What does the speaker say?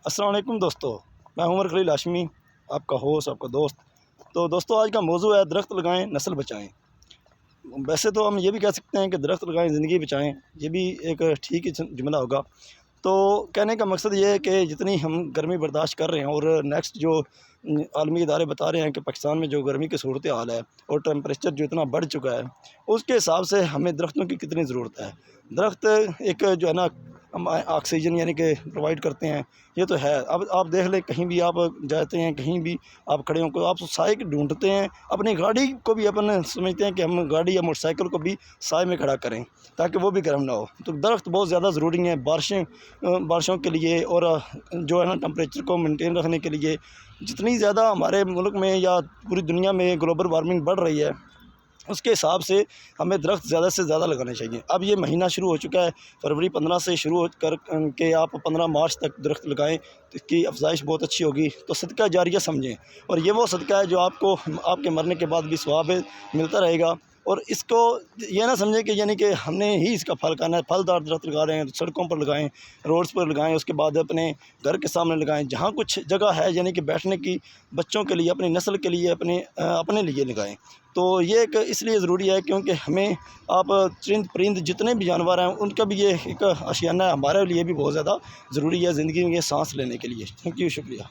السلام علیکم دوستو، میں عمر خلیل ہاشمی، آپ کا ہوسٹ، آپ کا دوست۔ تو دوستو، آج کا موضوع ہے درخت لگائیں نسل بچائیں۔ ویسے تو ہم یہ بھی کہہ سکتے ہیں کہ درخت لگائیں زندگی بچائیں، یہ بھی ایک ٹھیک ہی جملہ ہوگا۔ تو کہنے کا مقصد یہ ہے کہ جتنی ہم گرمی برداشت کر رہے ہیں اور نیکسٹ جو عالمی ادارے بتا رہے ہیں کہ پاکستان میں جو گرمی کی صورتحال ہے اور ٹیمپریچر جو اتنا بڑھ چکا ہے، اس کے حساب سے ہمیں درختوں کی کتنی ضرورت ہے۔ درخت ایک جو ہے نا ہم آکسیجن یعنی کہ پرووائڈ کرتے ہیں، یہ تو ہے۔ اب آپ دیکھ لیں، کہیں بھی آپ جاتے ہیں، کہیں بھی آپ کھڑے ہوں کو آپ سائے ڈھونڈتے ہیں، اپنی گاڑی کو بھی اپن سمجھتے ہیں کہ ہم گاڑی یا موٹر سائیکل کو بھی سائے میں کھڑا کریں تاکہ وہ بھی گرم نہ ہو۔ تو درخت بہت زیادہ ضروری ہیں بارشوں کے لیے، اور جو ہے نا ٹمپریچر کو مینٹین رکھنے کے لیے۔ جتنی زیادہ ہمارے ملک میں یا پوری دنیا میں گلوبل وارمنگ بڑھ رہی ہے، اس کے حساب سے ہمیں درخت زیادہ سے زیادہ لگانے چاہیے۔ اب یہ مہینہ شروع ہو چکا ہے، فروری 15 سے شروع ہو کر کے آپ 15 مارچ تک درخت لگائیں تو اس کی افزائش بہت اچھی ہوگی۔ تو صدقہ جاریہ سمجھیں، اور یہ وہ صدقہ ہے جو آپ کو آپ کے مرنے کے بعد بھی ثواب ملتا رہے گا۔ اور اس کو یہ نہ سمجھیں کہ یعنی کہ ہم نے ہی اس کا پھل کھانا ہے۔ پھلدار درخت لگا رہے ہیں، سڑکوں پر لگائیں، روڈز پر لگائیں، اس کے بعد اپنے گھر کے سامنے لگائیں، جہاں کچھ جگہ ہے یعنی کہ بیٹھنے کی، بچوں کے لیے، اپنی نسل کے لیے، اپنے لیے لگائیں۔ تو یہ ایک اس لیے ضروری ہے کیونکہ ہمیں آپ چرند پرند جتنے بھی جانور ہیں ان کا بھی یہ ایک آشیانہ ہے، ہمارے لیے بھی بہت زیادہ ضروری ہے زندگی میں یہ سانس لینے کے لیے۔ تھینک یو، شکریہ۔